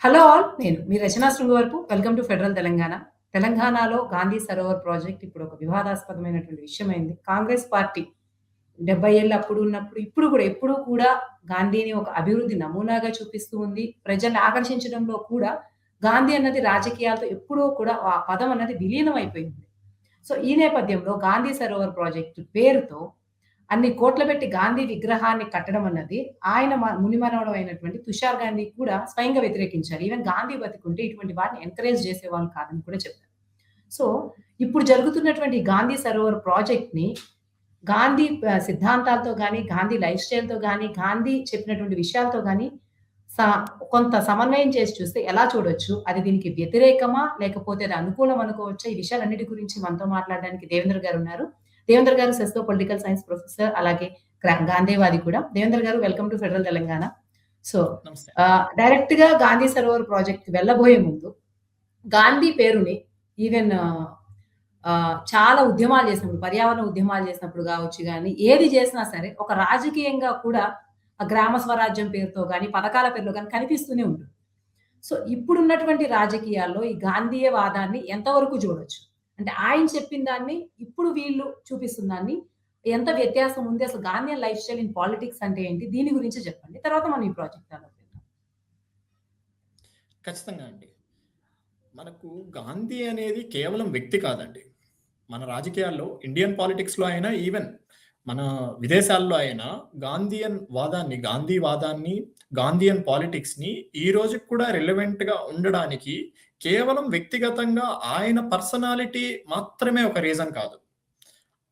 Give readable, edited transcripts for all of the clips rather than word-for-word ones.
Hello all. నేను మీ Rachana Sringavarapu. Welcome to federal Telangana. తెలంగాణలో గాంధీ సరోవర్ ప్రాజెక్ట్ ఇప్పుడు ఒక వివాదాస్పదమైనటువంటి విషయమైంది. కాంగ్రెస్ పార్టీ 70 ఏళ్ళు అప్పుడు ఉన్నప్పుడు, ఇప్పుడు కూడా ఎప్పుడూ కూడా గాంధీని ఒక అభివృద్ధి నమూనాగా చూపిస్తూ ఉంది. ప్రజల్ని ఆకర్షించడంలో కూడా గాంధీ అన్నది రాజకీయాలతో ఎప్పుడూ కూడా ఆ పదం అన్నది విలీనం అయిపోయింది. సో, ఈ నేపథ్యంలో గాంధీ సరోవర్ ప్రాజెక్టు పేరుతో అన్ని కోట్ల పెట్టి గాంధీ విగ్రహాన్ని కట్టడం అన్నది ఆయన మునిమనవడు అయినటువంటి తుషార్ గాంధీ కూడా స్వయంగా వ్యతిరేకించారు. ఈవెన్ గాంధీ బతికుంటే ఇటువంటి వాటిని ఎంకరేజ్ చేసేవాళ్ళు కాదని కూడా చెప్పారు. సో, ఇప్పుడు జరుగుతున్నటువంటి గాంధీ సరోవర్ ప్రాజెక్ట్‌ని గాంధీ సిద్ధాంతాలతో గాని, గాంధీ లైఫ్ స్టైల్‌తో గాని, గాంధీ చెప్పినటువంటి విషయాలతో గాని స కొంత సమన్వయం చేసి చూస్తే ఎలా చూడొచ్చు? అది దీనికి వ్యతిరేకమా? లేకపోతే అది అనుకూలం అనుకోవచ్చా? ఈ విషయాలన్నిటి గురించి మనతో మాట్లాడడానికి దేవేంద్ర గారున్నారు. దేవేంద్ర గారు సెస్‌లో పొలిటికల్ సైన్స్ ప్రొఫెసర్, అలాగే గాంధీవాది కూడా. దేవేంద్ర గారు welcome to federal Telangana. So, నమస్తే. డైరెక్ట్‌గా గాంధీ సరోవర్ ప్రాజెక్ట్‌కి వెళ్ళబోయే ముందు గాంధీ పేరుని ఈవెన్ చాలా ఉద్యమాలు చేసినప్పుడు, పర్యావరణ ఉద్యమాలు చేసినప్పుడు గావచ్చు గాని, ఏది చేసినా సరే ఒక రాజకీయంగా కూడా ఆ గ్రామ స్వరాజ్యం పేరుతో గాని, పథకాల పేరులో గాని కనిపిస్తూనే ఉంటుంది. సో, ఇప్పుడున్నటువంటి రాజకీయాల్లో ఈ గాంధీయ వాదాన్ని ఎంతవరకు చూడొచ్చు? అంటే ఆయన చెప్పిన దాన్ని, ఇప్పుడు వీళ్ళు చూపిస్తున్న దాన్ని ఎంత వ్యత్యాసం ఉంది? అసలు Gandhian life style in politics అంటే ఏంటి? దీని గురించి చెప్పండి. తర్వాత మనం ఈ ప్రాజెక్ట్ ఆలోచిద్దాం. ఖచ్చితంగా అండి. మనకు గాంధీ అనేది కేవలం వ్యక్తి కాదండి. మన రాజకీయాల్లో, ఇండియన్ పాలిటిక్స్‌లో అయినా, ఈవెన్ మన విదేశాల్లో అయినా గాంధీవాదాన్ని, గాంధీయన్ పాలిటిక్స్‌ని ఈ రోజుకి కూడా రిలవెంట్‌గా ఉండడానికి కేవలం వ్యక్తిగతంగా ఆయన పర్సనాలిటీ మాత్రమే ఒక రీజన్ కాదు.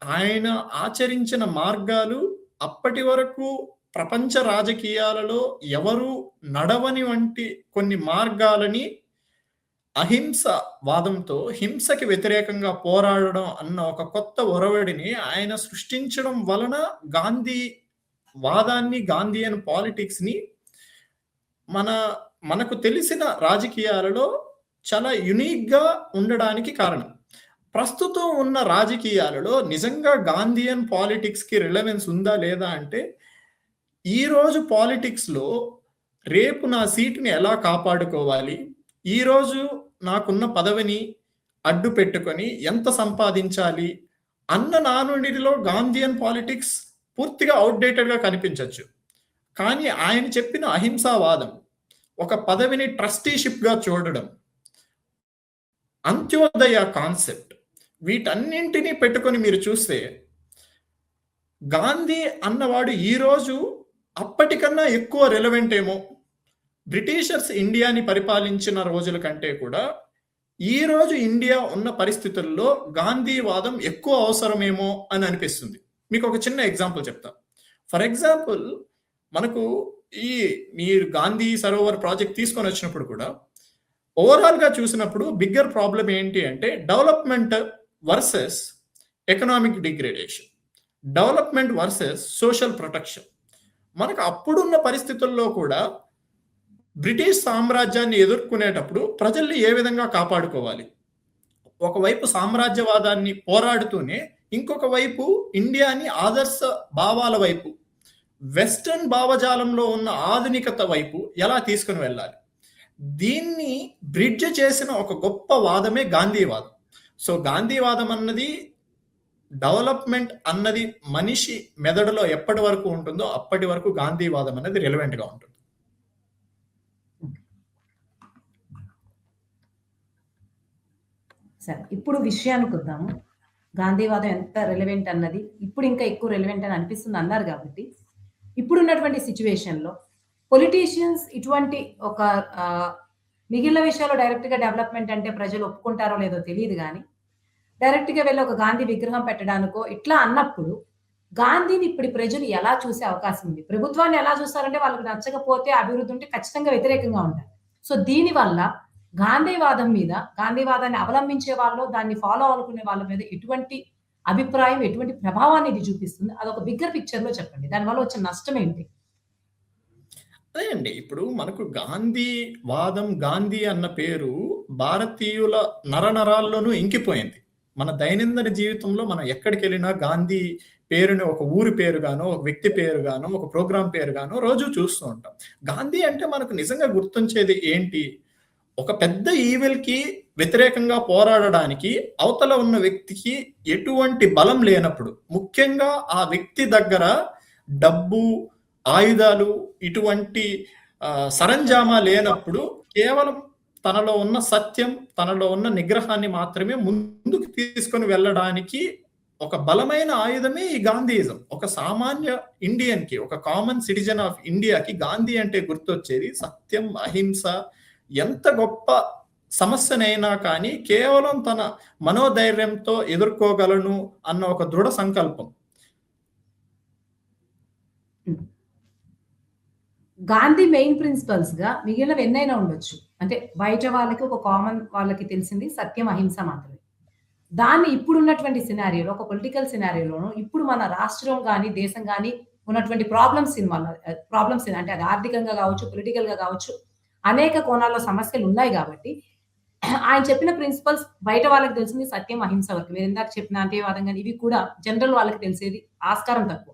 ఆయన ఆచరించిన మార్గాలు అప్పటి వరకు ప్రపంచ రాజకీయాలలో ఎవరు నడవని వంటి కొన్ని మార్గాలని అహింస వాదంతో హింసకి వ్యతిరేకంగా పోరాడడం అన్న ఒక కొత్త ఒరవడిని ఆయన సృష్టించడం వలన గాంధీ వాదాన్ని, గాంధీయన్ పాలిటిక్స్‌ని మనకు తెలిసిన రాజకీయాలలో చాలా యూనిక్‌గా ఉండడానికి కారణం. ప్రస్తుతం ఉన్న రాజకీయాలలో నిజంగా గాంధీయన్ పాలిటిక్స్‌కి రిలవెన్స్ ఉందా లేదా అంటే, ఈరోజు పాలిటిక్స్‌లో రేపు నా సీట్‌ని ఎలా కాపాడుకోవాలి, ఈరోజు నాకున్న పదవిని అడ్డు పెట్టుకొని ఎంత సంపాదించాలి అన్న నానుడిలో గాంధీయన్ పాలిటిక్స్ పూర్తిగా ఔట్‌డేటెడ్‌గా కనిపించొచ్చు. కానీ ఆయన చెప్పిన అహింసావాదం, ఒక పదవిని ట్రస్టీషిప్‌గా చూడడం, అంత్యోదయ కాన్సెప్ట్, వీటన్నింటినీ పెట్టుకొని మీరు చూస్తే గాంధీ అన్నవాడు ఈరోజు అప్పటికన్నా ఎక్కువ రిలవెంట్ ఏమో. బ్రిటిషర్స్ ఇండియాని పరిపాలించిన రోజుల కంటే కూడా ఈరోజు ఇండియా ఉన్న పరిస్థితుల్లో గాంధీవాదం ఎక్కువ అవసరమేమో అని అనిపిస్తుంది. మీకు ఒక చిన్న ఎగ్జాంపుల్ చెప్తా. ఫర్ ఎగ్జాంపుల్, మనకు మీరు గాంధీ సరోవర్ ప్రాజెక్ట్ తీసుకొని వచ్చినప్పుడు కూడా ఓవరాల్‌గా చూసినప్పుడు బిగ్గర్ ప్రాబ్లం ఏంటి అంటే development versus economic degradation, development versus social protection. మనకు అప్పుడున్న పరిస్థితుల్లో కూడా బ్రిటిష్ సామ్రాజ్యాన్ని ఎదుర్కొనేటప్పుడు ప్రజల్ని ఏ విధంగా కాపాడుకోవాలి? ఒకవైపు సామ్రాజ్యవాదాన్ని పోరాడుతూనే, ఇంకొక వైపు ఇండియాని ఆదర్శ భావాల వైపు, వెస్టర్న్ భావజాలంలో ఉన్న ఆధునికత వైపు ఎలా తీసుకుని వెళ్ళాలి? దీన్ని బ్రిడ్జ్ చేసిన ఒక గొప్ప వాదమే గాంధీవాదం. సో, గాంధీవాదం అన్నది, డెవలప్‌మెంట్ అన్నది మనిషి మెదడులో ఎప్పటి వరకు ఉంటుందో అప్పటి వరకు గాంధీవాదం అనేది రిలవెంట్‌గా ఉంటుంది. సరే, ఇప్పుడు విషయానికి వద్దాము. గాంధీవాదం ఎంత రిలవెంట్ అన్నది ఇప్పుడు ఇంకా ఎక్కువ రిలవెంట్ అని అనిపిస్తుంది అన్నారు కాబట్టి, ఇప్పుడున్నటువంటి సిట్యుయేషన్‌లో పొలిటీషియన్స్ ఇటువంటి ఒక మిగిలిన విషయాల్లో డైరెక్ట్‌గా డెవలప్‌మెంట్ అంటే ప్రజలు ఒప్పుకుంటారో లేదో తెలీదు గానీ, డైరెక్ట్‌గా వెళ్లి ఒక గాంధీ విగ్రహం పెట్టడానికో ఇట్లా అన్నప్పుడు, గాంధీని ఇప్పుడు ప్రజలు ఎలా చూసే అవకాశం ఉంది? ప్రభుత్వాన్ని ఎలా చూస్తారంటే వాళ్ళకి నచ్చకపోతే, అభివృద్ధి ఉంటే ఖచ్చితంగా వ్యతిరేకంగా ఉంటారు. సో, దీనివల్ల గాంధీవాదం మీద, గాంధీవాదాన్ని అవలంబించే వాళ్ళు, దాన్ని ఫాలో అనుకునే వాళ్ళ మీద ఎటువంటి అభిప్రాయం, ఎటువంటి ప్రభావాన్ని ఇది చూపిస్తుంది? అదొక బిగ్గర్ పిక్చర్‌లో చెప్పండి. దానివల్ల వచ్చే నష్టం ఏంటి? అదే అండి. ఇప్పుడు మనకు గాంధీవాదం, గాంధీ అన్న పేరు భారతీయుల నరనరాల్లోనూ ఇంకిపోయింది. మన దైనందిన జీవితంలో మనం ఎక్కడికెళ్ళినా గాంధీ పేరుని ఒక ఊరి పేరుగానో, ఒక వ్యక్తి పేరుగానో, ఒక ప్రోగ్రామ్ పేరుగానో రోజు చూస్తూ ఉంటాం. గాంధీ అంటే మనకు నిజంగా గుర్తొచ్చేది ఏంటి? ఒక పెద్ద ఈవిల్‌కి వ్యతిరేకంగా పోరాడడానికి అవతల ఉన్న వ్యక్తికి ఎటువంటి బలం లేనప్పుడు, ముఖ్యంగా ఆ వ్యక్తి దగ్గర డబ్బు, ఆయుధాలు ఇటువంటి సరంజామా లేనప్పుడు కేవలం తనలో ఉన్న సత్యం, తనలో ఉన్న నిగ్రహాన్ని మాత్రమే ముందుకు తీసుకొని వెళ్ళడానికి ఒక బలమైన ఆయుధమే ఈ గాంధీయిజం. ఒక సామాన్య ఇండియన్‌కి, ఒక కామన్ సిటిజన్ ఆఫ్ ఇండియాకి గాంధీ అంటే గుర్తొచ్చేది సత్యం, అహింస. ఎంత గొప్ప సమస్యనైనా కానీ కేవలం తన మనోధైర్యంతో ఎదుర్కోగలను అన్న ఒక దృఢ సంకల్పం. గాంధీ మెయిన్ ప్రిన్సిపల్స్‌గా మిగిలినవి ఎన్నైనా ఉండొచ్చు. అంటే బయట వాళ్ళకి ఒక కామన్ వాళ్ళకి తెలిసింది సత్యం, అహింస మాత్రమే. దాన్ని ఇప్పుడున్నటువంటి సినారియోలో ఒక పొలిటికల్ సినారియోలోను ఇప్పుడు మన రాష్ట్రం గాని, దేశం గాని ఉన్నటువంటి ప్రాబ్లమ్స్ అంటే అది ఆర్థికంగా గావచ్చు, పొలిటికల్‌గా గావచ్చు, అనేక కోణాల్లో సమస్యలున్నాయి గాబట్టి ఆయన చెప్పిన ప్రిన్సిపల్స్ బయట వాళ్ళకి తెలిసింది సత్యం, అహింస వరకు. మీరిందాక చెప్పిన అంత్యవాదం గాని ఇవి కూడా జనరల్ వాళ్ళకి తెలిసేది ఆస్కారం తక్కువ.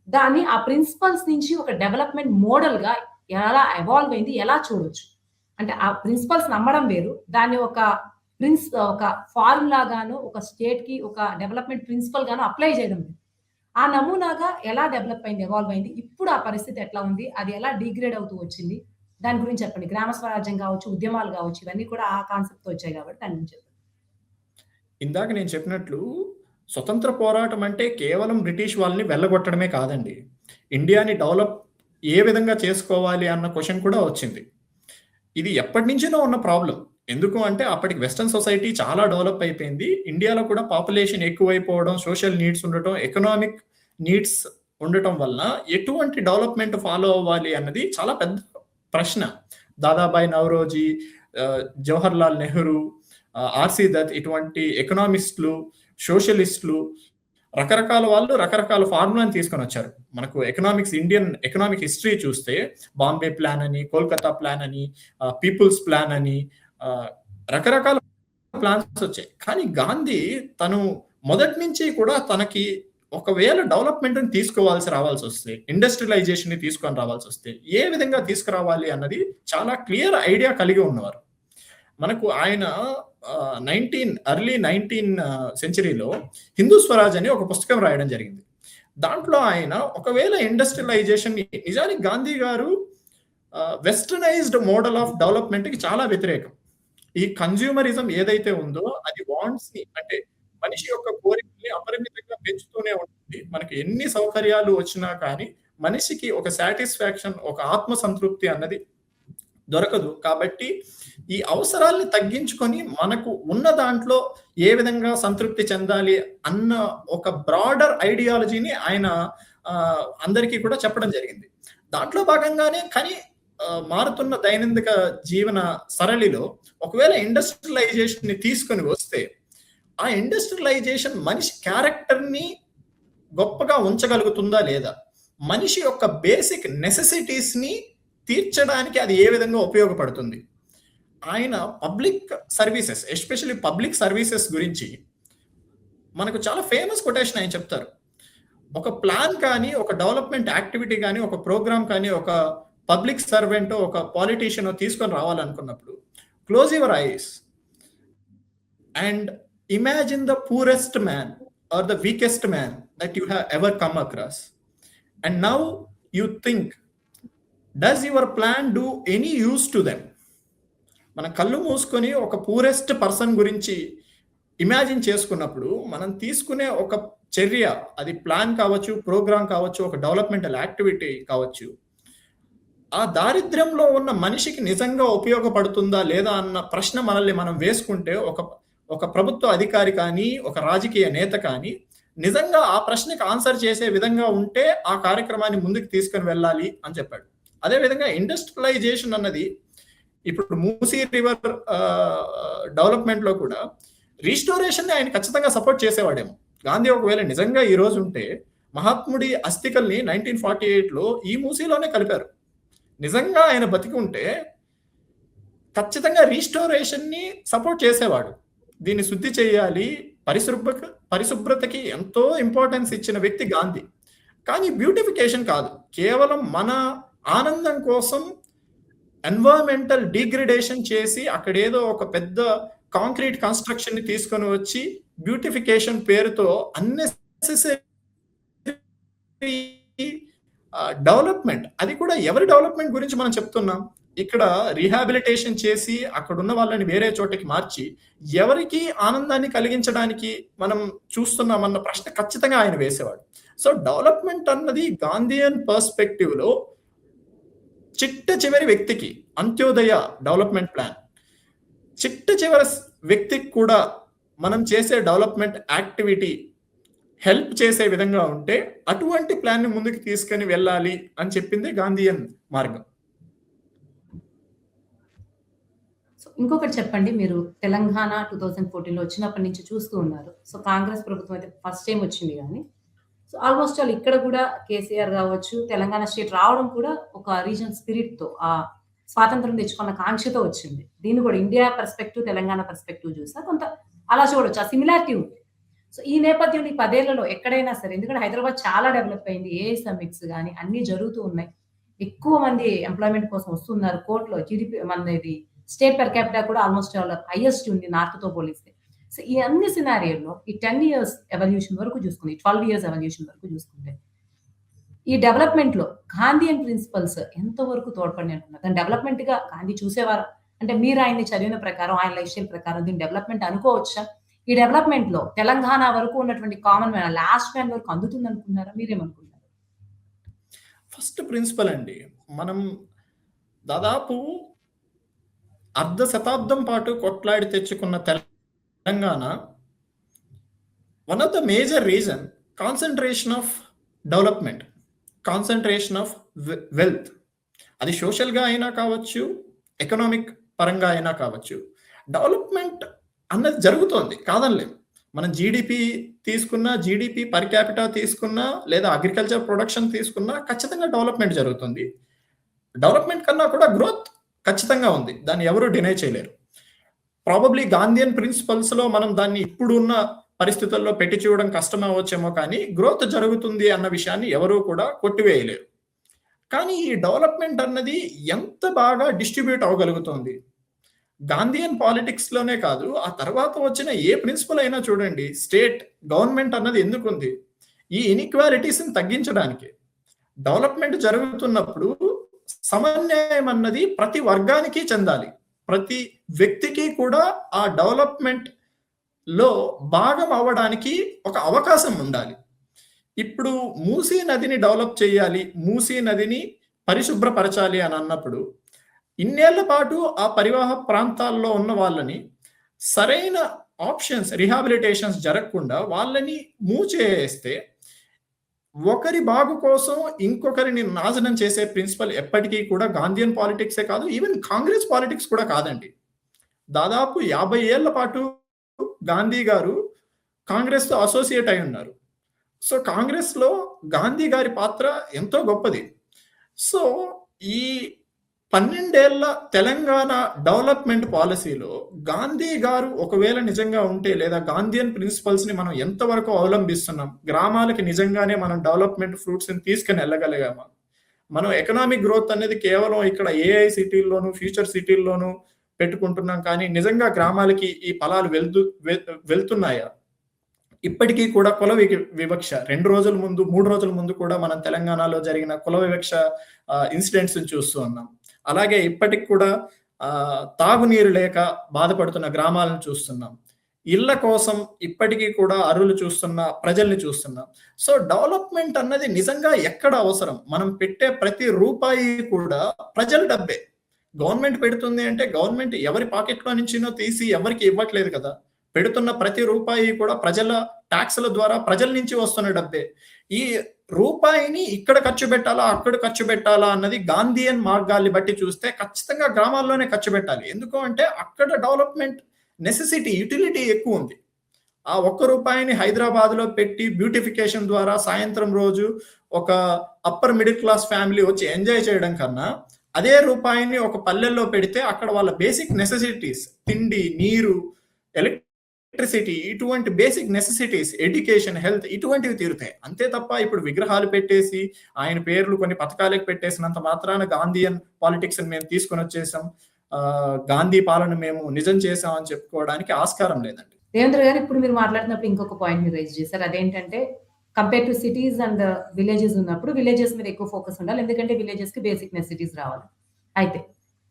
దాన్ని ఆ ప్రిన్సిపల్స్ నుంచి ఒక డెవలప్‌మెంట్ మోడల్‌గా ఎలా ఎవాల్వ్ అయింది ఎలా చూడొచ్చు? అంటే ఆ ప్రిన్సిపల్స్ నమ్మడం వేరు. దాన్ని ఒక ఫార్ములా గాను, ఒక స్టేట్‌కి ఒక డెవలప్‌మెంట్ ప్రిన్సిపల్ గాను అప్లై చేయడం వేరు. ఆ నమూనాగా ఎలా డెవలప్ అయింది? ఎవాల్వ్ అయింది? ఇప్పుడు ఆ పరిస్థితి ఎట్లా ఉంది? అది ఎలా డిగ్రేడ్ అవుతూ వచ్చింది? దాని గురించి చెప్పండి. గ్రామ స్వరాజ్యం గావచ్చు, ఉద్యమాలు గావచ్చు, ఇవన్నీ కూడా ఆ కాన్సెప్ట్‌తో వచ్చాయి కాబట్టి దాని గురించి చెప్పండి. ఇందాక నేను చెప్పినట్లు స్వతంత్ర పోరాటం అంటే కేవలం బ్రిటిష్ వాళ్ళని వెళ్ళగొట్టడమే కాదండి. ఇండియాని డెవలప్ ఏ విధంగా చేసుకోవాలి అన్న క్వెషన్ కూడా వచ్చింది. ఇది ఎప్పటినుంచో ఉన్న ప్రాబ్లమ్. ఎందుకు అంటే అప్పటికి వెస్టర్న్ సొసైటీ చాలా డెవలప్ అయిపోయింది. ఇండియాలో కూడా పాపులేషన్ ఎక్కువైపోవడం, సోషల్ నీడ్స్ ఉండటం, ఎకనామిక్ నీడ్స్ ఉండటం వలన ఎటువంటి డెవలప్‌మెంట్ ఫాలో అవ్వాలి అన్నది చాలా పెద్ద ప్రశ్న. దాదాబాయి నౌరోజీ, జవహర్లాల్ నెహ్రూ, ఆర్‌సి దత్ ఇటువంటి ఎకనామిస్టులు, సోషలిస్టులు రకరకాల వాళ్ళు రకరకాల ఫార్ములాని తీసుకొనొచ్చారు. మనకు ఇండియన్ ఎకనామిక్ హిస్టరీ చూస్తే బాంబే ప్లాన్ అని, కోల్‌కతా ప్లాన్ అని, పీపుల్స్ ప్లాన్ అని రకరకాల ప్లాన్స్ వచ్చాయి. కానీ గాంధీ తను మొదటి నుంచి కూడా తనకి ఒకవేళ డెవలప్‌మెంట్‌ని రావాల్సొస్తే, ఇండస్ట్రియలైజేషన్‌ని తీసుకొని రావాల్సొస్తే ఏ విధంగా తీసుకురావాలి అన్నది చాలా క్లియర్ ఐడియా కలిగి ఉన్నవారు. మనకు ఆయన ఎర్లీ 19 సెంచరీలో హిందూ స్వరాజ్ అని ఒక పుస్తకం రాయడం జరిగింది. దాంట్లో ఆయన ఒకవేళ ఇండస్ట్రియలైజేషన్‌ని నిజానికి గాంధీ గారు వెస్టర్నైజ్డ్ మోడల్ ఆఫ్ డెవలప్‌మెంట్‌కి చాలా వ్యతిరేకం. ఈ కన్స్యూమరిజం ఏదైతే ఉందో అది వాంట్స్‌ని అంటే మనిషి యొక్క కోరికల్ని అపరిమితంగా పెంచుతూనే ఉంటుంది. మనకి ఎన్ని సౌకర్యాలు వచ్చినా కానీ మనిషికి ఒక సాటిస్ఫాక్షన్, ఒక ఆత్మ సంతృప్తి అన్నది దొరకదు. కాబట్టి ఈ అవసరాల్ని తగ్గించుకొని మనకు ఉన్న దాంట్లో ఏ విధంగా సంతృప్తి చెందాలి అన్న ఒక బ్రాడర్ ఐడియాలజీని ఆయన అందరికీ కూడా చెప్పడం జరిగింది. దాంట్లో భాగంగానే కానీ మారుతున్న దైనందిక జీవన సరళిలో ఒకవేళ ఇండస్ట్రియలైజేషన్‌ని తీసుకొని వస్తే, ఆ ఇండస్ట్రియలైజేషన్ మనిషి క్యారెక్టర్‌ని గొప్పగా ఉంచగలుగుతుందా లేదా? మనిషి యొక్క బేసిక్ నెసెసిటీస్‌ని తీర్చడానికి అది ఏ విధంగా ఉపయోగపడుతుంది? ఆయన public services, especially public services గురించి మనకు చాలా ఫేమస్ కొటేషన్ ఆయన చెప్తారు. ఒక ప్లాన్ కానీ, ఒక డెవలప్‌మెంట్ యాక్టివిటీ గాని, ఒక ప్రోగ్రామ్ కానీ, ఒక పబ్లిక్ సర్వెంటో, ఒక పాలిటీషియనో తీసుకొని రావాలనుకున్నప్పుడు close your eyes and imagine the purest man or the weakest man that you have ever come across. And now you think, does your plan do any use to them? మన కళ్ళు మూసుకొని ఒక poorest person గురించి imagine చేసుకున్నప్పుడు మనం తీసుకునే ఒక చర్య, అది ప్లాన్ కావచ్చు, ప్రోగ్రామ్ కావచ్చు, ఒక డెవలప్‌మెంటల్ యాక్టివిటీ కావచ్చు, ఆ దారిద్ర్యంలో ఉన్న మనిషికి నిజంగా ఉపయోగపడుతుందా లేదా అన్న ప్రశ్న మనల్ని మనం వేసుకుంటే, ఒక ప్రభుత్వ అధికారి కానీ, ఒక రాజకీయ నేత కానీ నిజంగా ఆ ప్రశ్నకి ఆన్సర్ చేసే విధంగా ఉంటే ఆ కార్యక్రమాన్ని ముందుకు తీసుకొని వెళ్ళాలి అని చెప్పాడు. అదేవిధంగా ఇండస్ట్రియలైజేషన్ అన్నది ఇప్పుడు మూసీ రివర్ డెవలప్‌మెంట్‌లో కూడా రీస్టోరేషన్‌ని ఆయన ఖచ్చితంగా సపోర్ట్ చేసేవాడేమో. గాంధీ ఒకవేళ నిజంగా ఈ రోజు ఉంటే మహాత్ముడి అస్థికల్ని 1948లో ఈ మూసీలోనే కలిపారు. నిజంగా ఆయన బతికి ఉంటే ఖచ్చితంగా రీస్టోరేషన్‌ని సపోర్ట్ చేసేవాడు. దీన్ని శుద్ధి చేయాలి, పరిశుభ్రతకి ఎంతో ఇంపార్టెన్స్ ఇచ్చిన వ్యక్తి గాంధీ. కానీ బ్యూటిఫికేషన్ కాదు. కేవలం మన ఆనందం కోసం ఎన్వైరన్మెంటల్ డిగ్రేడేషన్ చేసి అక్కడ ఏదో ఒక పెద్ద కాంక్రీట్ కన్స్ట్రక్షన్ ని తీసుకొని వచ్చి బ్యూటిఫికేషన్ పేరుతో అన్నెసెసరీ డెవలప్మెంట్, అది కూడా ఎవరి డెవలప్మెంట్ గురించి మనం చెప్తున్నాం? ఇక్కడ రీహాబిలిటేషన్ చేసి అక్కడ ఉన్న వాళ్ళని వేరే చోటకి మార్చి ఎవరికి ఆనందాన్ని కలిగించడానికి మనం చూస్తున్నామన్న ప్రశ్న ఖచ్చితంగా ఆయన వేసేవాడు. సో డెవలప్మెంట్ అన్నది గాంధీయన్ పర్స్పెక్టివ్ లో చిట్ట చివరి వ్యక్తికి అంత్యోదయ డెవలప్మెంట్ ప్లాన్, చిట్ట చివరి వ్యక్తికి కూడా మనం చేసే డెవలప్మెంట్ యాక్టివిటీ హెల్ప్ చేసే విధంగా ఉంటే అటువంటి ప్లాన్ ని ముందుకు తీసుకొని వెళ్ళాలి అని చెప్పింది గాంధీయన్ మార్గం. సో ఇంకొకటి చెప్పండి, మీరు తెలంగాణ 2014లో వచ్చినప్పటి నుంచి చూస్తూ ఉన్నారు. సో కాంగ్రెస్ ప్రభుత్వం అయితే ఫస్ట్ టైం వచ్చింది కానీ, సో ఆల్మోస్ట్ ఆల్ ఇక్కడ కూడా కేసీఆర్ కావచ్చు, తెలంగాణ స్టేట్ రావడం కూడా ఒక రీజనల్ స్పిరిట్‌తో స్వాతంత్రం తెచ్చుకున్న కాంక్షతో వచ్చింది. దీన్ని కూడా ఇండియా పర్స్పెక్టివ్, తెలంగాణ పర్స్పెక్టివ్ చూసా కొంత అలా చూడొచ్చు. ఆ సిమిలారిటీ ఉంది. సో ఈ నేపథ్యంలో ఈ 10 ఏళ్లలో ఎక్కడైనా సరే, ఎందుకంటే హైదరాబాద్ చాలా డెవలప్ అయింది. ఏఐ సమ్మిట్స్ గాని అన్నీ జరుగుతూ ఉన్నాయి. ఎక్కువ మంది ఎంప్లాయ్‌మెంట్ కోసం వస్తున్నారు. కోట్‌లో జీడీపీ మనది స్టేట్ పర్ క్యాపిటా కూడా ఆల్మోస్ట్ ఆల్ హైయెస్ట్ ఉంది నార్త్‌తో పోలిస్తే. సో ఈ అన్ని సినారియోల్లో ఈ 10 ఇయర్స్ ఎవల్యూషన్ వరకు చూసుకుంటే, 12 ఇయర్స్ ఎవల్యూషన్ వరకు చూసుకుంటే, ఈ డెవలప్‌మెంట్‌లో గాంధీయన్ ప్రిన్సిపల్స్ ఎంతవరకు తోడ్పడినాయి అనుకున్నారు? దాన్ని డెవలప్‌మెంట్‌గా గాంధీ చూసేవారా? అంటే మీరు ఆయన్ని చదివిన ప్రకారం, ఆయన లైఫ్ స్టైల్ ప్రకారం దీన్ని డెవలప్‌మెంట్ అనుకోవచ్చా? ఈ డెవలప్‌మెంట్‌లో తెలంగాణ వరకు ఉన్నటువంటి కామన్ మ్యాన్, లాస్ట్ మ్యాన్ వరకు అందుతుంది అనుకుంటున్నారా? మీరేమనుకుంటున్నారు? ఫస్ట్ ప్రిన్సిపల్ అండి, మనం దాదాపు అర్ధ శతాబ్దం పాటు కొట్లాడి తెచ్చుకున్న Telangana one of the major reason concentration of development, concentration of wealth. అది సోషల్గా అయినా కావచ్చు, ఎకనామిక్ పరంగా అయినా కావచ్చు. డెవలప్మెంట్ అన్నది జరుగుతోంది, కాదనలేము. మనం జీడిపి తీసుకున్నా, జీడిపి పర్ క్యాపిటా తీసుకున్నా, లేదా అగ్రికల్చర్ ప్రొడక్షన్ తీసుకున్నా ఖచ్చితంగా డెవలప్మెంట్ జరుగుతుంది. డెవలప్మెంట్ కన్నా కూడా గ్రోత్ ఖచ్చితంగా ఉంది, దాన్ని ఎవరు డినై చేయలేరు. ప్రాబబ్లీ గాంధీయన్ ప్రిన్సిపల్స్ లో మనం దాన్ని ఇప్పుడున్న పరిస్థితుల్లో పెట్టి చూడడం కష్టం అవ్వచ్చేమో, కానీ గ్రోత్ జరుగుతుంది అన్న విషయాన్ని ఎవరూ కూడా కొట్టివేయలేరు. కానీ ఈ డెవలప్మెంట్ అన్నది ఎంత బాగా డిస్ట్రిబ్యూట్ అవ్వగలుగుతుంది? గాంధీయన్ పాలిటిక్స్ లోనే కాదు, ఆ తర్వాత వచ్చిన ఏ ప్రిన్సిపల్ అయినా చూడండి, స్టేట్ గవర్నమెంట్ అన్నది ఎందుకుంది? ఈ ఇన్ఈక్వాలిటీస్ ని తగ్గించడానికి. డెవలప్మెంట్ జరుగుతున్నప్పుడు సమన్యాయం అన్నది ప్రతి వర్గానికి చెందాలి, ప్రతి వ్యక్తికి కూడా ఆ డెవలప్మెంట్ లో భాగం అవ్వడానికి ఒక అవకాశం ఉండాలి. ఇప్పుడు మూసీ నదిని డెవలప్ చేయాలి, మూసీ నదిని పరిశుభ్రపరచాలి అని అన్నప్పుడు ఇన్నేళ్ల పాటు ఆ పరివాహ ప్రాంతాల్లో ఉన్న వాళ్ళని సరైన ఆప్షన్స్, రిహాబిలిటేషన్స్ జరగకుండా వాళ్ళని మూవ్ చేస్తే ఒకరి బాగు కోసం ఇంకొకరిని నాశనం చేసే ప్రిన్సిపల్ ఎప్పటికీ కూడా గాంధీయన్ పాలిటిక్సే కాదు, ఈవెన్ కాంగ్రెస్ పాలిటిక్స్ కూడా కాదండి. దాదాపు 50 ఏళ్ల పాటు గాంధీ గారు కాంగ్రెస్ తో అసోసియేట్ అయి ఉన్నారు. సో కాంగ్రెస్ లో గాంధీ గారి పాత్ర ఎంతో గొప్పది. సో ఈ 12 ఏళ్ల తెలంగాణ డెవలప్మెంట్ పాలసీలో గాంధీ గారు ఒకవేళ నిజంగా ఉంటే, లేదా గాంధీయన్ ప్రిన్సిపల్స్ ని మనం ఎంతవరకు అవలంబిస్తున్నాం, గ్రామాలకి నిజంగానే మనం డెవలప్మెంట్ ఫ్రూట్స్ ని తీసుకుని వెళ్ళగలిగామా? మనం ఎకనామిక్ గ్రోత్ అనేది కేవలం ఇక్కడ ఏఐ సిటీల్లోను, ఫ్యూచర్ సిటీల్లోనూ పెట్టుకుంటున్నాం, కానీ నిజంగా గ్రామాలకి ఈ ఫలాలు వెళ్తున్నాయా? ఇప్పటికీ కూడా కుల వివక్ష 2 రోజుల ముందు, 3 రోజుల ముందు కూడా మనం తెలంగాణలో జరిగిన కుల వివక్ష ఇన్సిడెంట్స్ చూస్తూ ఉన్నాం. అలాగే ఇప్పటికి కూడా తాగునీరు లేక బాధపడుతున్న గ్రామాలను చూస్తున్నాం. ఇళ్ల కోసం ఇప్పటికీ కూడా అరువులు చూస్తున్న ప్రజల్ని చూస్తున్నాం. సో డెవలప్మెంట్ అన్నది నిజంగా ఎక్కడ అవసరం? మనం పెట్టే ప్రతి రూపాయి కూడా ప్రజల డబ్బే. గవర్నమెంట్ పెడుతుంది అంటే గవర్నమెంట్ ఎవరి పాకెట్లో నుంచినో తీసి ఎవరికి ఇవ్వట్లేదు కదా. పెడుతున్న ప్రతి రూపాయి కూడా ప్రజల ట్యాక్స్ల ద్వారా ప్రజల నుంచి వస్తున్న డబ్బే. ఈ రూపాయిని ఇక్కడ ఖర్చు పెట్టాలా, అక్కడ ఖర్చు పెట్టాలా అన్నది గాంధీయన్ మార్గాల్ని బట్టి చూస్తే ఖచ్చితంగా గ్రామాల్లోనే ఖర్చు పెట్టాలి. ఎందుకు అంటే అక్కడ డెవలప్మెంట్ నెసెసిటీ, యూటిలిటీ ఎక్కువ ఉంది. ఆ ఒక్క రూపాయిని హైదరాబాద్ లో పెట్టి బ్యూటిఫికేషన్ ద్వారా సాయంత్రం రోజు ఒక అప్పర్ మిడిల్ క్లాస్ ఫ్యామిలీ వచ్చి ఎంజాయ్ చేయడం కన్నా, అదే రూపాయిని ఒక పల్లెల్లో పెడితే అక్కడ వాళ్ళ బేసిక్ నెసెసిటీస్, తిండి, నీరు, ఎలక్ట్రిసిటీ ఎలక్ట్రిసిటీ, ఇటువంటి బేసిక్ నెసెసిటీస్, ఎడ్యుకేషన్, హెల్త్ ఇటువంటివి తీరుతాయి. అంతే తప్ప ఇప్పుడు విగ్రహాలు పెట్టేసి ఆయన పేర్లు కొన్ని పథకాలకు పెట్టేసినంత మాత్రాన గాంధీయన్ పాలిటిక్స్ మేము తీసుకొని వచ్చేసాం, గాంధీ పాలన మేము నిజం చేసాం అని చెప్పుకోవడానికి ఆస్కారం లేదండి. దేవేంద్ర గారు, ఇప్పుడు మీరు మాట్లాడుతున్నప్పుడు ఇంకొక పాయింట్ మీరు రైజ్ చేశారు. అదేంటంటే compare to cities and villages ఉన్నప్పుడు విలేజెస్ మీద ఎక్కువ ఫోకస్ ఉండాలి, ఎందుకంటే విలేజెస్ కి బేసిక్ నెసెసిటీస్ రావాలి. అయితే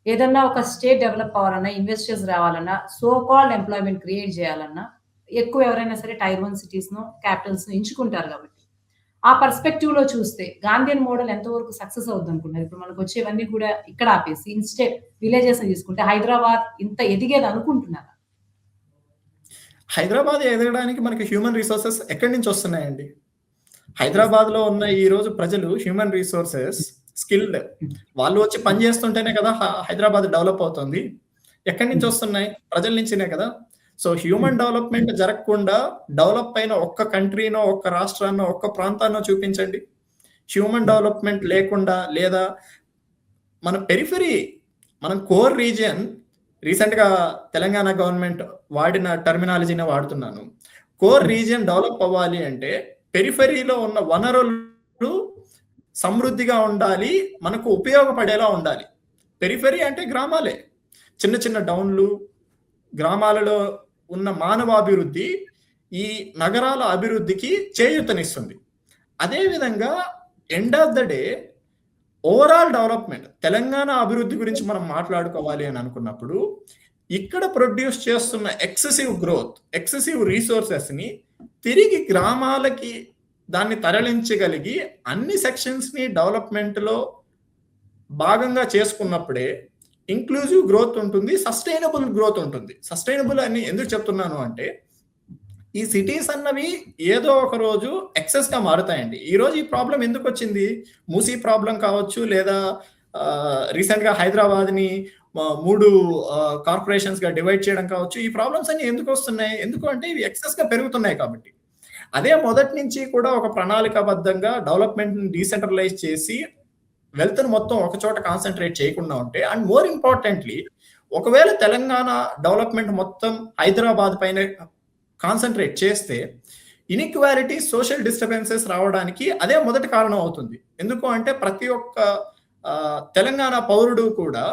ఏదన్నా ఒక స్టేట్ డెవలప్ అవ్వాలన్నా, ఇన్వెస్టర్స్ రావాలన్నా, సో కాల్డ్ ఎంప్లాయ్మెంట్ క్రియేట్ చేయాలన్నా ఎక్కువ ఎవరైనా సరే టైర్ 1 సిటీస్ ను క్యాపిటల్స్ ను ఎంచుకుంటారు. కాబట్టి ఆ పర్స్పెక్టివ్ లో చూస్తే గాంధీయన్ మోడల్ ఎంతవరకు సక్సెస్ అవుతుంది అనుకుంటారు? ఇప్పుడు మనకు వచ్చేవన్నీ కూడా ఇక్కడ ఆపేసి ఇన్స్టెడ్ విలేజెస్ తీసుకుంటే హైదరాబాద్ ఇంత ఎదిగేది అనుకుంటున్నారా? హైదరాబాద్ ఎదగడానికి మనకి హ్యూమన్ రిసోర్సెస్ ఎక్కడి నుంచి వస్తున్నాయండి? హైదరాబాద్ లో ఉన్న ఈ రోజు ప్రజలు హ్యూమన్ రిసోర్సెస్ స్కిల్డ్, వాళ్ళు వచ్చి పని చేస్తుంటేనే కదా హైదరాబాద్ డెవలప్ అవుతుంది. ఎక్కడి నుంచి వస్తున్నాయి? ప్రజల నుంచినే కదా. సో హ్యూమన్ డెవలప్మెంట్ జరగకుండా డెవలప్ అయిన ఒక్క కంట్రీనో, ఒక్క రాష్ట్రాన్నో, ఒక్క ప్రాంతాన్నో చూపించండి. హ్యూమన్ డెవలప్మెంట్ లేకుండా, లేదా మన పెరిఫరీ, మనం కోర్ రీజియన్, రీసెంట్ గా తెలంగాణ గవర్నమెంట్ వాడిన టర్మినాలజీనే వాడుతున్నాను. కోర్ రీజియన్ డెవలప్ అవ్వాలి అంటే పెరిఫరీలో ఉన్న వనరులు సమృద్ధిగా ఉండాలి, మనకు ఉపయోగపడేలా ఉండాలి. పెరిఫరీ అంటే గ్రామాలే, చిన్న చిన్న డౌన్లు, గ్రామాలలో ఉన్న మానవాభివృద్ధి ఈ నగరాల అభివృద్ధికి చేయూతనిస్తుంది. అదేవిధంగా end of the day overall development, Telangana అభివృద్ధి గురించి మనం మాట్లాడుకోవాలి అని అనుకున్నప్పుడు ఇక్కడ ప్రొడ్యూస్ చేస్తున్న ఎక్సెసివ్ గ్రోత్, ఎక్సెసివ్ రిసోర్సెస్ ని తిరిగి గ్రామాలకి దాన్ని తరలించగలిగి అన్ని సెక్షన్స్ ని డెవలప్మెంట్ లో భాగంగా చేసుకున్నప్పుడే ఇంక్లూజివ్ గ్రోత్ ఉంటుంది, సస్టైనబుల్ గ్రోత్ ఉంటుంది. సస్టైనబుల్ అని ఎందుకు చెప్తున్నాను అంటే ఈ సిటీస్ అన్నవి ఏదో ఒక రోజు ఎక్సెస్ గా మారుతాయండి. ఈ రోజు ఈ ప్రాబ్లం ఎందుకు వచ్చింది? మూసీ ప్రాబ్లం కావచ్చు, లేదా రీసెంట్ గా హైదరాబాద్ ని 3 కార్పొరేషన్స్ గా డివైడ్ చేయడం కావచ్చు. ఈ ప్రాబ్లమ్స్ అన్ని ఎందుకు వస్తున్నాయి? ఎందుకు అంటే ఇవి ఎక్సెస్ గా పెరుగుతున్నాయి కాబట్టి. అదే మొదటి నుంచి కూడా ఒక ప్రణాళికాబద్ధంగా డెవలప్మెంట్ ని డీసెంట్రలైజ్ చేసి వెల్త్ మొత్తం ఒక చోట కాన్సన్ట్రేట్ చేయకుండా ఉంటే, అండ్ మోర్ ఇంపార్టెంట్లీ ఒకవేళ తెలంగాణ డెవలప్మెంట్ మొత్తం హైదరాబాద్ పైన కాన్సన్ట్రేట్ చేస్తే ఇన్ఈక్వాలిటీ, సోషల్ డిస్టర్బెన్సెస్ రావడానికి అదే మొదటి కారణం అవుతుంది. ఎందుకు అంటే ప్రతి ఒక్క తెలంగాణ పౌరుడు కూడా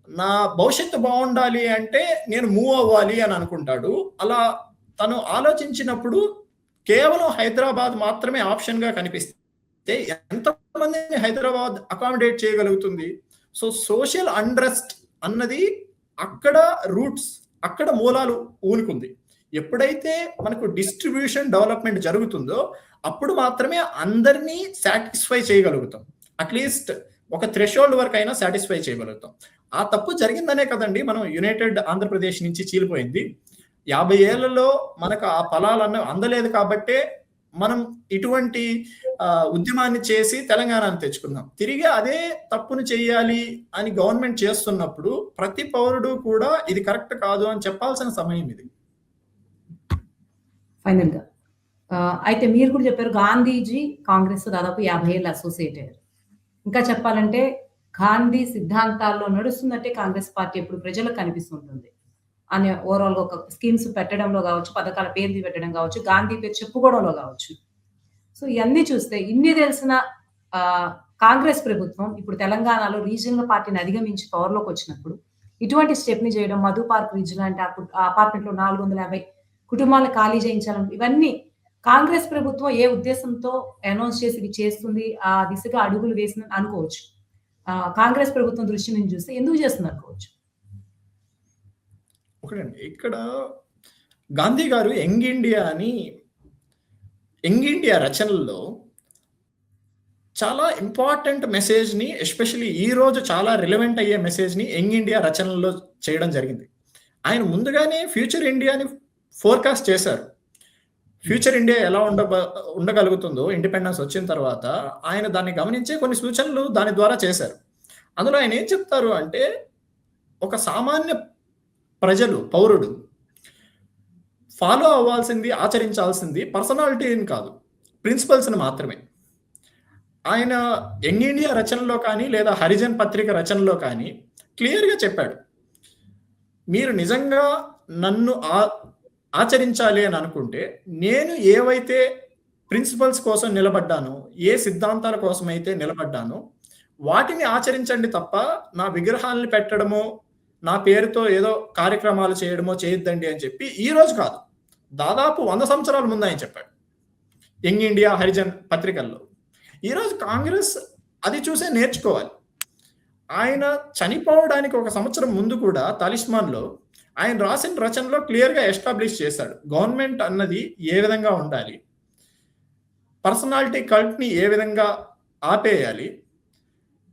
నా భవిష్యత్తు బాగుండాలి అంటే నేను మూవ్ అవ్వాలి అని అనుకుంటాడు. అలా తను ఆలోచించినప్పుడు కేవలం హైదరాబాద్ మాత్రమే ఆప్షన్ గా కనిపిస్తే ఎంతమందిని హైదరాబాద్ అకామిడేట్ చేయగలుగుతుంది? సో సోషల్ అండ్రెస్ట్ అన్నది అక్కడ రూట్స్, అక్కడ మూలాలు ఊనుకుంది. ఎప్పుడైతే మనకు డిస్ట్రిబ్యూషన్ డెవలప్మెంట్ జరుగుతుందో అప్పుడు మాత్రమే అందరినీ సాటిస్ఫై చేయగలుగుతాం. అట్లీస్ట్ ఒక థ్రెషోల్డ్ వరకు అయినా సాటిస్ఫై చేయగలుగుతాం. ఆ తప్పు జరిగిందనే కదండి మనం యునైటెడ్ ఆంధ్రప్రదేశ్ నుంచి చీలిపోయింది. 50 ఏళ్లలో మనకు ఆ ఫలాలన్నీ అందలేదు కాబట్టే మనం ఇటువంటి ఉద్యమాన్ని చేసి తెలంగాణను తెచ్చుకున్నాం. తిరిగి అదే తప్పును చెయ్యాలి అని గవర్నమెంట్ చేస్తున్నప్పుడు ప్రతి పౌరుడు కూడా ఇది కరెక్ట్ కాదు అని చెప్పాల్సిన సమయం ఇది. ఫైనల్ గా అయితే మీరు కూడా చెప్పారు గాంధీజీ కాంగ్రెస్ దాదాపు 50 ఏళ్ళు అసోసియేట్ అయ్యారు. ఇంకా చెప్పాలంటే గాంధీ సిద్ధాంతాల్లో నడుస్తున్నట్టే కాంగ్రెస్ పార్టీ ఎప్పుడు ప్రజలకు కనిపిస్తుంటుంది అనే ఓవరాల్ గా ఒక స్కీమ్స్ పెట్టడంలో కావచ్చు, పథకాల పేరు పెట్టడం కావచ్చు, గాంధీ పేరు చెప్పుకోవడంలో కావచ్చు. సో ఇవన్నీ చూస్తే ఇన్ని తెలిసిన కాంగ్రెస్ ప్రభుత్వం ఇప్పుడు తెలంగాణలో రీజనల్ పార్టీని అధిగమించి పవర్ లోకి వచ్చినప్పుడు ఇటువంటి స్టెప్ ని చేయడం, మధు పార్క్ రీజ్ లాంటి అపార్ట్మెంట్ లో 450 కుటుంబాలను ఖాళీ చేయించాలని, ఇవన్నీ కాంగ్రెస్ ప్రభుత్వం ఏ ఉద్దేశంతో అనౌన్స్ చేసి ఇది చేస్తుంది, ఆ దిశగా అడుగులు వేసిన అనుకోవచ్చు. కాంగ్రెస్ ప్రభుత్వం దృష్టి నుంచి చూస్తే ఎందుకు చేస్తుంది అనుకోవచ్చు. ఒకటండి, ఇక్కడ గాంధీ గారు యంగ్ ఇండియా అని, యంగ్ ఇండియా రచనల్లో చాలా ఇంపార్టెంట్ మెసేజ్ ని, ఎస్పెషల్లీ ఈ రోజు చాలా రిలవెంట్ అయ్యే మెసేజ్ ని యంగ్ ఇండియా రచనల్లో చేయడం జరిగింది. ఆయన ముందుగానే ఫ్యూచర్ ఇండియాని ఫోర్కాస్ట్ చేశారు. ఫ్యూచర్ ఇండియా ఎలా ఉండగలుగుతుందో ఇండిపెండెన్స్ వచ్చిన తర్వాత ఆయన దాన్ని గమనించే కొన్ని సూచనలు దాని ద్వారా చేశారు. అందులో ఆయన ఏం చెప్తారు అంటే, ఒక సామాన్య ప్రజలు, పౌరుడు ఫాలో అవ్వాల్సింది, ఆచరించాల్సింది పర్సనాలిటీని కాదు, ప్రిన్సిపల్స్ని మాత్రమే. ఆయన యంగ్ ఇండియా రచనలో కానీ లేదా హరిజన్ పత్రిక రచనలో కానీ క్లియర్గా చెప్పాడు, మీరు నిజంగా నన్ను ఆచరించాలి అని అనుకుంటే నేను ఏవైతే ప్రిన్సిపల్స్ కోసం నిలబడ్డానో, ఏ సిద్ధాంతాల కోసం అయితే నిలబడ్డానో వాటిని ఆచరించండి తప్ప నా విగ్రహాలను పెట్టడమో, నా పేరుతో ఏదో కార్యక్రమాలు చేయడమో చేయొద్దండి అని చెప్పి ఈ రోజు కాదు, దాదాపు 100 సంవత్సరాల ముందు ఆయన చెప్పాడు యంగ్ ఇండియా, హరిజన్ పత్రికల్లో. ఈరోజు కాంగ్రెస్ అది చూసే నేర్చుకోవాలి. ఆయన చనిపోవడానికి 1 సంవత్సరం ముందు కూడా తాలిస్మాన్‌లో ఆయన రాసిన రచనలో క్లియర్‌గా ఎస్టాబ్లిష్ చేశాడు. గవర్నమెంట్ అన్నది ఏ విధంగా ఉండాలి, పర్సనాలిటీ కల్ట్‌ని ఏ విధంగా ఆపేయాలి,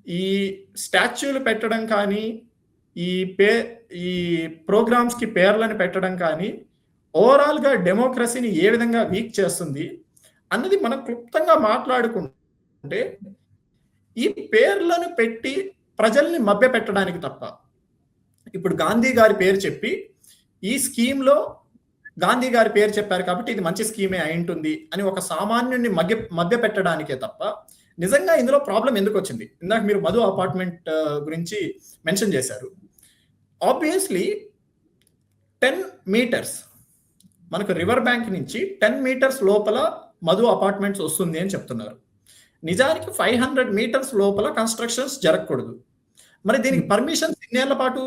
ఈ స్టాచ్యూలు పెట్టడం కానీ, ఈ ప్రోగ్రామ్స్‌కి పేర్లను పెట్టడం కానీ ఓవరాల్‌గా డెమోక్రసీని ఏ విధంగా వీక్ చేస్తుంది అన్నది మనం క్లుప్తంగా మాట్లాడుకుంటే, ఈ పేర్లను పెట్టి ప్రజల్ని మభ్యపెట్టడానికి తప్ప, ఇప్పుడు గాంధీ గారి పేరు చెప్పి ఈ స్కీమ్‌లో గాంధీ గారి పేరు చెప్పారు కాబట్టి ఇది మంచి స్కీమే అయింటుంది అని ఒక సామాన్యుడిని మభ్యపెట్టడానికే తప్ప నిజంగా ఇందులో ప్రాబ్లం ఎందుకు వచ్చింది? ఇందాక మీరు మధు అపార్ట్మెంట్ గురించి మెన్షన్ చేశారు. ఆబ్వియస్లీ 10 మీటర్స్ మనకు రివర్ బ్యాంక్ నుంచి 10 మీటర్స్ లోపల మధు అపార్ట్మెంట్స్ వస్తుంది అని చెప్తున్నారు. నిజానికి 500 మీటర్స్ లోపల కన్స్ట్రక్షన్స్ జరగకూడదు. మరి దీనికి పర్మిషన్స్ ఇన్నేళ్ల పాటు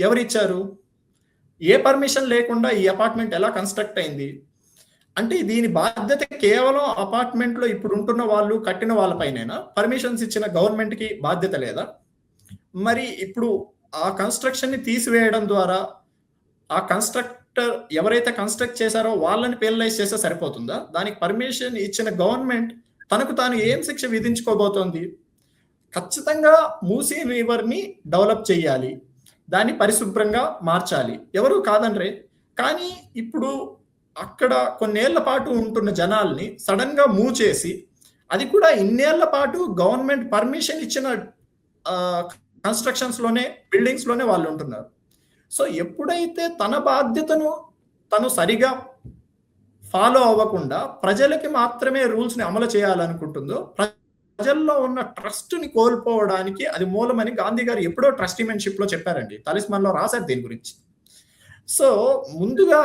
ఎవరిచ్చారు? ఏ పర్మిషన్ లేకుండా ఈ అపార్ట్మెంట్ ఎలా కన్స్ట్రక్ట్ అయింది? అంటే దీని బాధ్యత కేవలం అపార్ట్మెంట్లో ఇప్పుడు ఉంటున్న వాళ్ళు, కట్టిన వాళ్ళపైనేనా? పర్మిషన్స్ ఇచ్చిన గవర్నమెంట్‌కి బాధ్యత లేదా? మరి ఇప్పుడు ఆ కన్స్ట్రక్షన్‌ని తీసివేయడం ద్వారా ఆ కన్స్ట్రక్టర్ ఎవరైతే కన్స్ట్రక్ట్ చేశారో వాళ్ళని పెనలైజ్ చేస్తే సరిపోతుందా? దానికి పర్మిషన్ ఇచ్చిన గవర్నమెంట్ తనకు తాను ఏం శిక్ష విధించుకోబోతోంది? ఖచ్చితంగా మూసీ రివర్‌ని డెవలప్ చేయాలి, దాన్ని పరిశుభ్రంగా మార్చాలి, ఎవరు కాదనరే. కానీ ఇప్పుడు అక్కడ కొన్నేళ్ల పాటు ఉంటున్న జనాల్ని సడన్ గా మూవ్ చేసి, అది కూడా ఇన్నేళ్ల పాటు గవర్నమెంట్ పర్మిషన్ ఇచ్చిన కన్స్ట్రక్షన్స్ లోనే, బిల్డింగ్స్ లోనే వాళ్ళు ఉంటున్నారు. సో ఎప్పుడైతే తన బాధ్యతను తను సరిగా ఫాలో అవ్వకుండా ప్రజలకి మాత్రమే రూల్స్ ని అమలు చేయాలనుకుంటుందో, ప్రజల్లో ఉన్న ట్రస్ట్ ని కోల్పోవడానికి అది మూలమని గాంధీ గారు ఎప్పుడో ట్రస్టీమెన్షిప్ లో చెప్పారండి. తాలిస్మాన్ లో రాశారు దీని గురించి. సో ముందుగా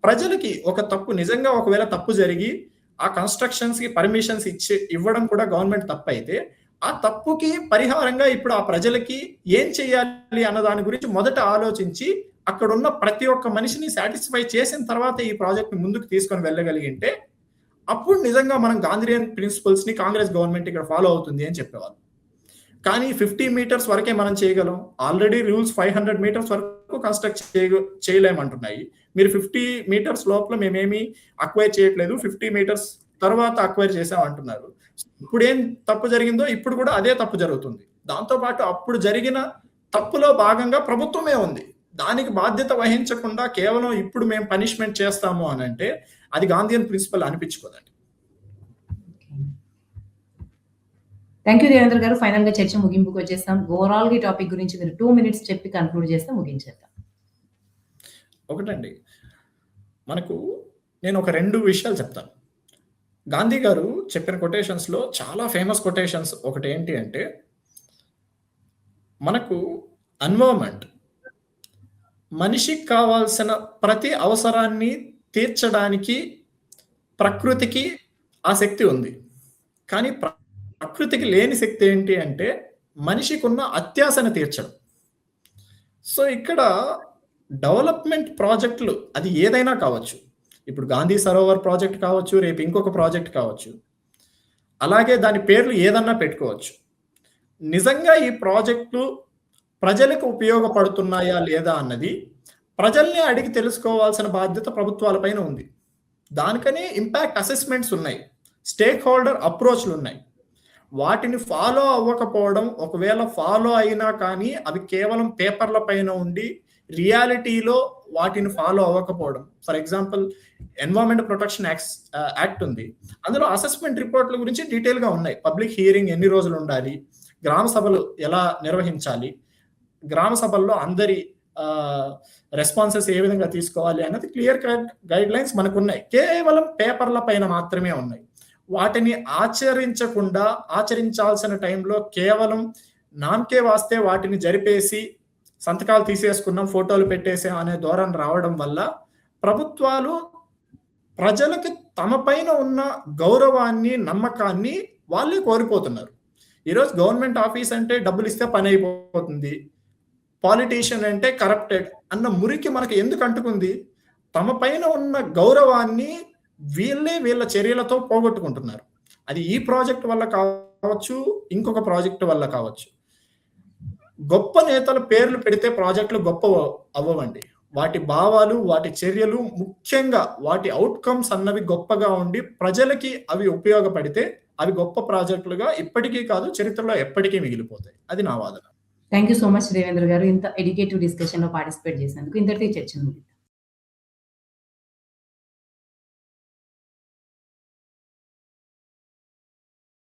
ప్రజలకి ఒక తప్పు, నిజంగా ఒకవేళ తప్పు జరిగి ఆ కన్స్ట్రక్షన్స్ కి పర్మిషన్స్ ఇవ్వడం కూడా గవర్నమెంట్ తప్పు అయితే, ఆ తప్పుకి పరిహారంగా ఇప్పుడు ఆ ప్రజలకి ఏం చేయాలి అన్న దాని గురించి మొదట ఆలోచించి అక్కడ ఉన్న ప్రతి ఒక్క మనిషిని సాటిస్ఫై చేసిన తర్వాత ఈ ప్రాజెక్ట్ ని ముందుకు తీసుకొని వెళ్ళగలిగింటే అప్పుడు నిజంగా మనం గాంధీయన్ ప్రిన్సిపల్స్ ని కాంగ్రెస్ గవర్నమెంట్ ఇక్కడ ఫాలో అవుతుంది అని చెప్పేవాళ్ళు. కానీ 50 మీటర్స్ వరకే మనం చేయగలం. ఆల్రెడీ రూల్స్ 500 మీటర్స్ వరకు కన్స్ట్రక్ట్ చేయలేమంటున్నాయి. మీరు 50 మీటర్స్ లోపల మేమేమి అక్వైర్ చేయట్లేదు, 50 మీటర్స్ తర్వాత అక్వైర్ చేసాం అంటున్నారు. ఇప్పుడు ఏం తప్పు జరిగిందో ఇప్పుడు కూడా అదే తప్పు జరుగుతుంది. దాంతోపాటు అప్పుడు జరిగిన తప్పులో భాగంగా ప్రభుత్వమే ఉంది. దానికి బాధ్యత వహించకుండా కేవలం ఇప్పుడు మేము పనిష్మెంట్ చేస్తాము అని అంటే అది గాంధీయన్ ప్రిన్సిపల్ అనిపించుకోదండి. Thank you Devendra garu. Final గా చర్చ ముగింపుకు వచ్చేస్తాం. ఓవరాల్ గా టాపిక్ గురించి మీరు 2 minutes చెప్పి కన్క్లూడ్ చేస్తే ముగించేద్దాం. ఒకటండి, నేను ఒక 2 విషయాలు చెప్తాను. గాంధీ గారు చెప్పిన కొటేషన్స్ లో చాలా ఫేమస్ కొటేషన్స్ ఒకటి ఏంటి అంటే, మనకు ఎన్వైరన్మెంట్ మనిషికి కావాల్సిన ప్రతి అవసరాన్ని తీర్చడానికి ప్రకృతికి ఆ శక్తి ఉంది. కానీ ప్రకృతికి లేని శక్తి ఏంటి అంటే మనిషికి ఉన్న అత్యాశను తీర్చడం. సో ఇక్కడ డెవలప్మెంట్ ప్రాజెక్టులు అది ఏదైనా కావచ్చు. ఇప్పుడు గాంధీ సరోవర్ ప్రాజెక్ట్ కావచ్చు, రేపు ఇంకొక ప్రాజెక్ట్ కావచ్చు, అలాగే దాని పేర్లు ఏదన్నా పెట్టుకోవచ్చు. నిజంగా ఈ ప్రాజెక్టులు ప్రజలకు ఉపయోగపడుతున్నాయా లేదా అన్నది ప్రజల్ని అడిగి తెలుసుకోవాల్సిన బాధ్యత ప్రభుత్వాలపైన ఉంది. దానికనే ఇంపాక్ట్ అసెస్మెంట్స్ ఉన్నాయి, స్టేక్ హోల్డర్ అప్రోచ్లు ఉన్నాయి. వాటిని ఫాలో అవ్వకపోవడం, ఒకవేళ ఫాలో అయినా కానీ అవి కేవలం పేపర్ల పైన ఉండి రియాలిటీలో వాటిని ఫాలో అవ్వకపోవడం. For example environment protection act ఉంది, అందులో అసెస్మెంట్ రిపోర్ట్ల గురించి డీటెయిల్ గా ఉన్నాయి. పబ్లిక్ హియరింగ్ ఎన్ని రోజులు ఉండాలి, గ్రామ సభలు ఎలా నిర్వహించాలి, గ్రామ సభల్లో అందరి రెస్పాన్సెస్ ఏ విధంగా తీసుకోవాలి అన్నది క్లియర్ కట్ గైడ్ లైన్స్ మనకు ఉన్నాయి. కేవలం పేపర్ల పైన మాత్రమే ఉన్నాయి. వాటిని ఆచరించాల్సిన టైంలో కేవలం నామకే వాస్తే వాటిని జరిపేసి సంతకాలు తీసేసుకున్నాం, ఫోటోలు పెట్టేసాం అనే ధోరణి రావడం వల్ల ప్రభుత్వాలు ప్రజలకి తమ పైన ఉన్న గౌరవాన్ని, నమ్మకాన్ని వాళ్ళే కోల్పోతున్నారు. ఈరోజు గవర్నమెంట్ ఆఫీస్ అంటే డబ్బులిస్తే పనైపోతుంది. పాలిటీషియన్ అంటే కరప్టెడ్ అన్న మురికి మనకు ఎందుకు అంటుకుంది? తమ పైన ఉన్న గౌరవాన్ని వీళ్ళ చర్యలతో పోగొట్టుకుంటున్నారు. అది ఈ ప్రాజెక్ట్ వల్ల కావచ్చు, ఇంకొక ప్రాజెక్ట్ వల్ల కావచ్చు. గొప్ప నేతల పేర్లు పెడితే ప్రాజెక్టులు గొప్ప అవ్వవండి. వాటి భావాలు, వాటి చర్యలు, ముఖ్యంగా వాటి అవుట్‌కమ్స్ అన్నవి గొప్పగా ఉండి ప్రజలకి అవి ఉపయోగపడితే అవి గొప్ప ప్రాజెక్టులుగా ఇప్పటికీ కాదు, చరిత్రలో ఎప్పటికీ మిగిలిపోతాయి. అది నా వాదన. Thank you so much Devendra గారు. ఇంత ఎడ్యుకేటివ్ డిస్కషన్‌లో పార్టిసిపేట్ చేసినందుకు. ఇంతటితో ఈ చర్చను ముగిద్దాం.